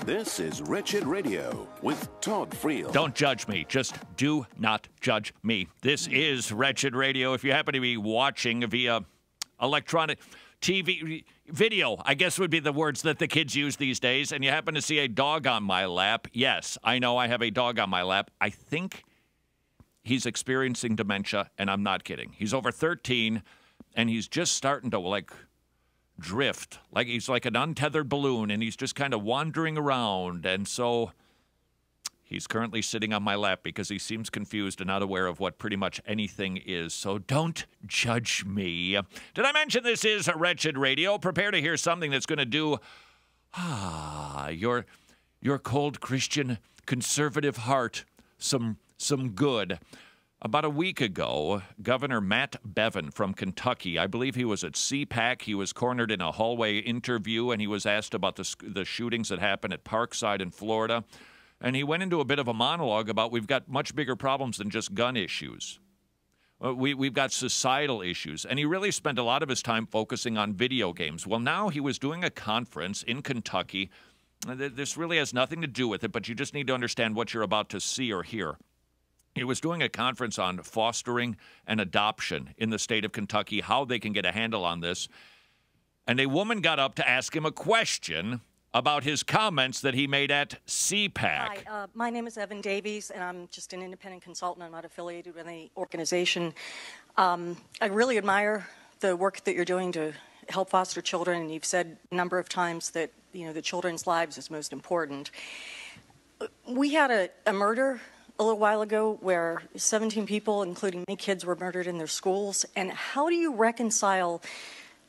This is Wretched Radio with Todd Friel. Don't judge me. Just do not judge me. This is Wretched Radio. If you happen to be watching via electronic TV, video, I guess would be the words that the kids use these days, and you happen to see a dog on my lap, yes, I know I have a dog on my lap. I think he's experiencing dementia, and I'm not kidding. He's over 13, and he's just starting to, like, drift. Like he's like an untethered balloon, and he's just kind of wandering around. And so he's currently sitting on my lap because he seems confused and not aware of what pretty much anything is. So don't judge me. Did I mention this is a Wretched Radio? Prepare to hear something that's going to do your cold Christian conservative heart some good. About a week ago, Governor Matt Bevin from Kentucky, I believe he was at CPAC. He was cornered in a hallway interview, and he was asked about the shootings that happened at Parkside in Florida. And he went into a bit of a monologue about we've got much bigger problems than just gun issues. We've got societal issues. And he really spent a lot of his time focusing on video games. Well, now he was doing a conference in Kentucky. This really has nothing to do with it, but you just need to understand what you're about to see or hear. He was doing a conference on fostering and adoption in the state of Kentucky, how they can get a handle on this. And a woman got up to ask him a question about his comments that he made at CPAC. Hi, my name is Evan Davies, and I'm just an independent consultant. I'm not affiliated with any organization. I really admire the work that you're doing to help foster children, and you've said a number of times that, you know, the children's lives is most important. We had a murder a little while ago where 17 people, including many kids, were murdered in their schools. And how do you reconcile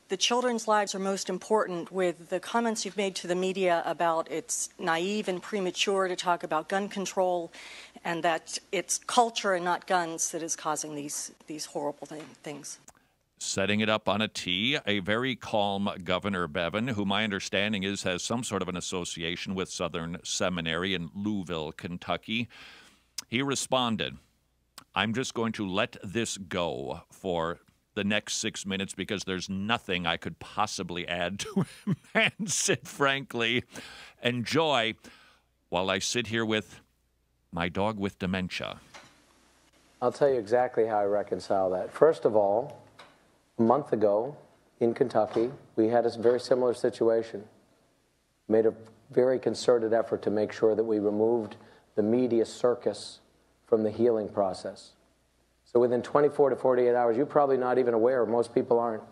the children's lives are most important with the comments you've made to the media about it's naive and premature to talk about gun control, and that it's culture and not guns that is causing these horrible things? Setting it up on a tee, a very calm Governor Bevin, who my understanding is has some sort of an association with Southern Seminary in Louisville, Kentucky. He responded, I'm just going to let this go for the next 6 minutes because there's nothing I could possibly add to him. And sit, frankly, enjoy while I sit here with my dog with dementia. I'll tell you exactly how I reconcile that. First of all, a month ago in Kentucky, we had a very similar situation. Made a very concerted effort to make sure that we removed the media circus from the healing process. So within 24 to 48 hours, you're probably not even aware, most people aren't,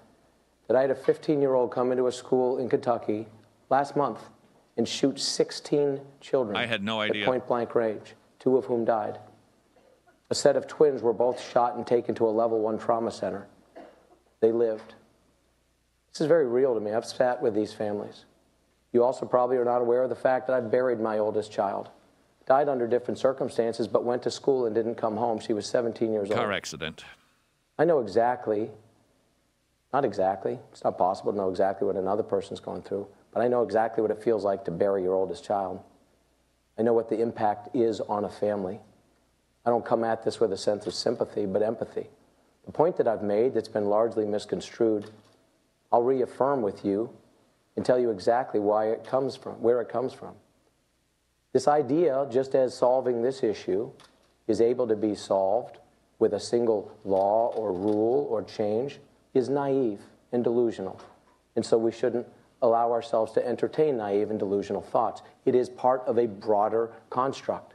that I had a 15-year-old come into a school in Kentucky last month and shoot 16 children. I had no idea. At point-blank range, 2 of whom died. A set of twins were both shot and taken to a level 1 trauma center. They lived. This is very real to me. I've sat with these families. You also probably are not aware of the fact that I buried my oldest child. Died under different circumstances, but went to school and didn't come home. She was 17 years old. Car accident. I know exactly, not exactly, it's not possible to know exactly what another person's going through, but I know exactly what it feels like to bury your oldest child. I know what the impact is on a family. I don't come at this with a sense of sympathy, but empathy. The point that I've made that's been largely misconstrued, I'll reaffirm with you and tell you exactly why it comes from, where it comes from. This idea, just as solving this issue is able to be solved with a single law or rule or change, is naive and delusional. And so we shouldn't allow ourselves to entertain naive and delusional thoughts. It is part of a broader construct,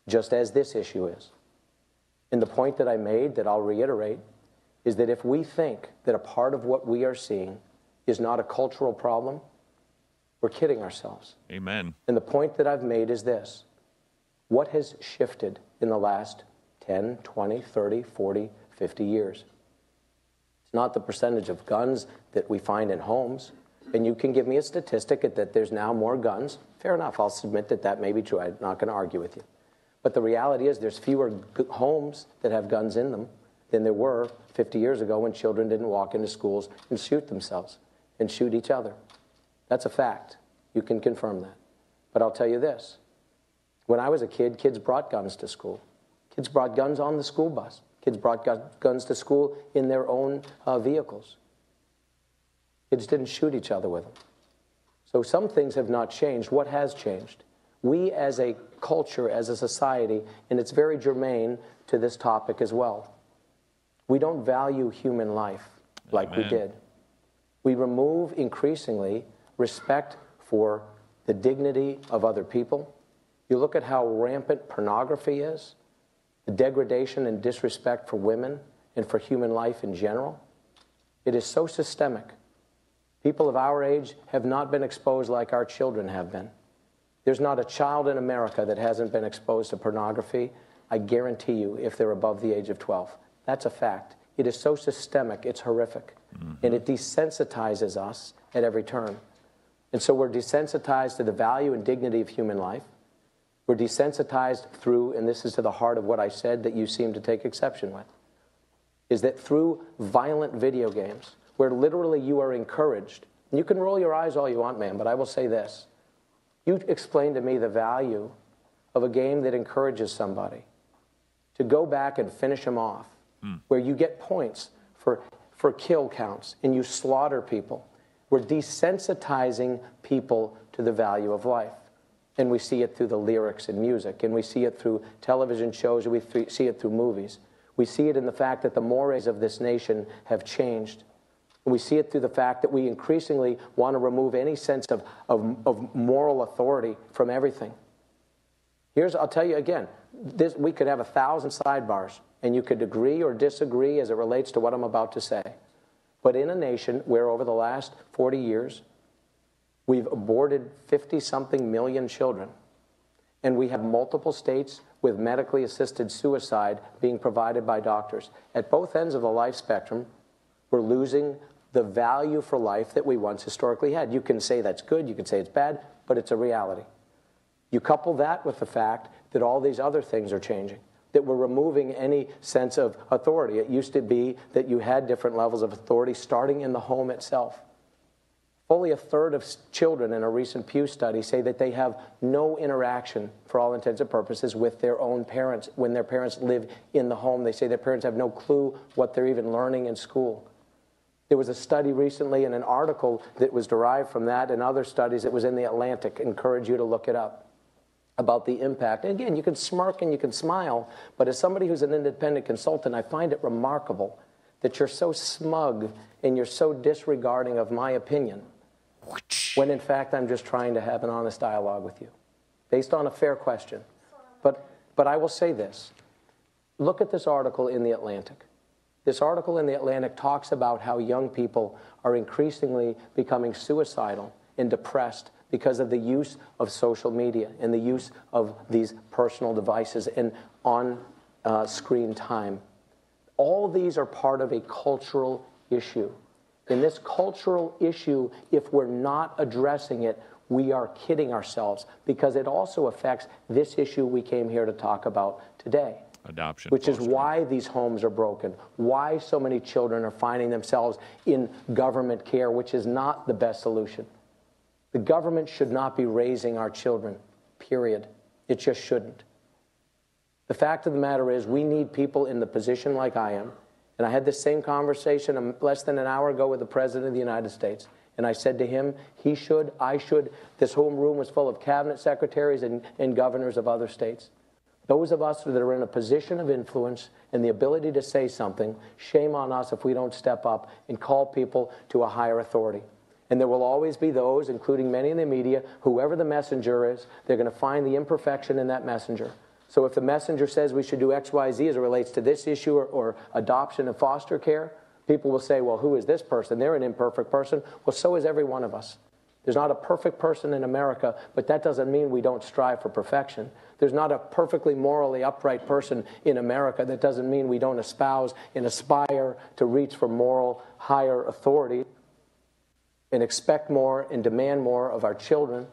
just as this issue is. And the point that I made, that I'll reiterate, is that if we think that a part of what we are seeing is not a cultural problem, we're kidding ourselves. Amen. And the point that I've made is this. What has shifted in the last 10, 20, 30, 40, 50 years? It's not the percentage of guns that we find in homes. And you can give me a statistic that there's now more guns. Fair enough. I'll submit that that may be true. I'm not going to argue with you. But the reality is there's fewer homes that have guns in them than there were 50 years ago when children didn't walk into schools and shoot themselves and shoot each other. That's a fact. You can confirm that. But I'll tell you this. When I was a kid, kids brought guns to school. Kids brought guns on the school bus. Kids brought guns to school in their own vehicles. Kids didn't shoot each other with them. So some things have not changed. What has changed? We as a culture, as a society, and it's very germane to this topic as well, we don't value human life like we did. We remove increasingly respect for the dignity of other people. You look at how rampant pornography is, the degradation and disrespect for women and for human life in general. It is so systemic. People of our age have not been exposed like our children have been. There's not a child in America that hasn't been exposed to pornography, I guarantee you, if they're above the age of 12. That's a fact. It is so systemic, it's horrific. And it desensitizes us at every turn. And so we're desensitized to the value and dignity of human life. We're desensitized through, and this is to the heart of what I said that you seem to take exception with, is that through violent video games, where literally you are encouraged, and you can roll your eyes all you want, man, but I will say this. You explained to me the value of a game that encourages somebody to go back and finish them off, where you get points for kill counts, and you slaughter people. We're desensitizing people to the value of life. And we see it through the lyrics and music, and we see it through television shows, and we see it through movies. We see it in the fact that the mores of this nation have changed. And we see it through the fact that we increasingly want to remove any sense of moral authority from everything. I'll tell you again, we could have 1,000 sidebars, and you could agree or disagree as it relates to what I'm about to say. But in a nation where over the last 40 years, we've aborted 50-something million children, and we have multiple states with medically assisted suicide being provided by doctors. At both ends of the life spectrum, we're losing the value for life that we once historically had. You can say that's good, you can say it's bad, but it's a reality. You couple that with the fact that all these other things are changing, that we're removing any sense of authority. It used to be that you had different levels of authority starting in the home itself. Fully a third of children in a recent Pew study say that they have no interaction, for all intents and purposes, with their own parents. When their parents live in the home, they say their parents have no clue what they're even learning in school. There was a study recently and an article that was derived from that and other studies that was in the Atlantic. I encourage you to look it up, about the impact. And again, you can smirk and you can smile, but as somebody who's an independent consultant, I find it remarkable that you're so smug and you're so disregarding of my opinion, when in fact I'm just trying to have an honest dialogue with you, based on a fair question. But I will say this. Look at this article in the Atlantic. This article in the Atlantic talks about how young people are increasingly becoming suicidal and depressed because of the use of social media and the use of these personal devices and on-screen time. All these are part of a cultural issue. In this cultural issue, if we're not addressing it, we are kidding ourselves, because it also affects this issue we came here to talk about today. Adoption. Which is why these homes are broken, why so many children are finding themselves in government care, which is not the best solution. The government should not be raising our children, period. It just shouldn't. The fact of the matter is we need people in the position like I am. And I had this same conversation less than an hour ago with the President of the United States. And I said to him, he should, I should. This whole room was full of cabinet secretaries and governors of other states. Those of us that are in a position of influence and the ability to say something, shame on us if we don't step up and call people to a higher authority. And there will always be those, including many in the media, whoever the messenger is, they're going to find the imperfection in that messenger. So if the messenger says we should do X, Y, Z as it relates to this issue or adoption and foster care, people will say, well, who is this person? They're an imperfect person. Well, so is every one of us. There's not a perfect person in America, but that doesn't mean we don't strive for perfection. There's not a perfectly morally upright person in America. That doesn't mean we don't espouse and aspire to reach for moral higher authority and expect more and demand more of our children.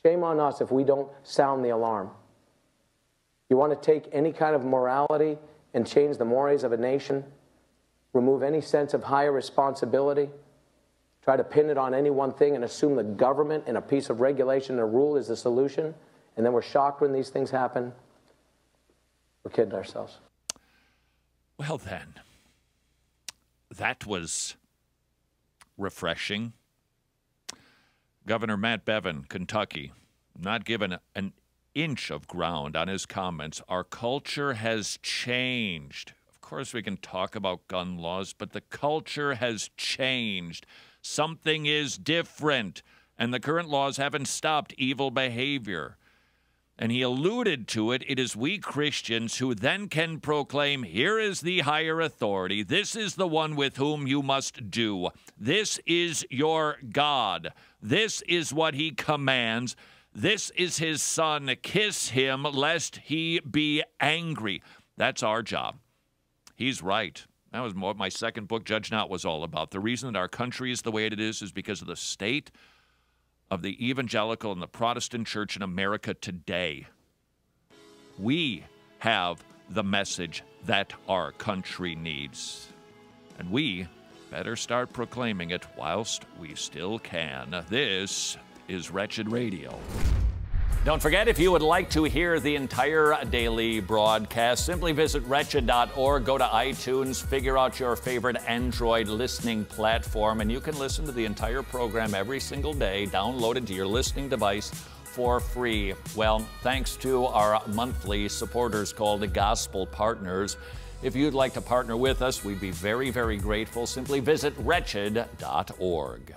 Shame on us if we don't sound the alarm. You want to take any kind of morality and change the mores of a nation, remove any sense of higher responsibility, try to pin it on any one thing and assume the government and a piece of regulation and a rule is the solution, and then we're shocked when these things happen. We're kidding ourselves. Well, then, that was refreshing. Governor Matt Bevin, Kentucky, not given an inch of ground on his comments. Our culture has changed. Of course, we can talk about gun laws, but the culture has changed. Something is different, and the current laws haven't stopped evil behavior. And he alluded to it. It is we Christians who then can proclaim, here is the higher authority. This is the one with whom you must do. This is your God. This is what he commands. This is his son. Kiss him, lest he be angry. That's our job. He's right. That was what my second book, Judge Not, was all about. The reason that our country is the way it is because of the state of the evangelical and the Protestant church in America today. We have the message that our country needs. And we better start proclaiming it whilst we still can. This is Wretched Radio. Don't forget, if you would like to hear the entire daily broadcast, simply visit wretched.org, go to iTunes, figure out your favorite Android listening platform, and you can listen to the entire program every single day, downloaded to your listening device for free. Well, thanks to our monthly supporters called Gospel Partners. If you'd like to partner with us, we'd be very, very grateful. Simply visit wretched.org.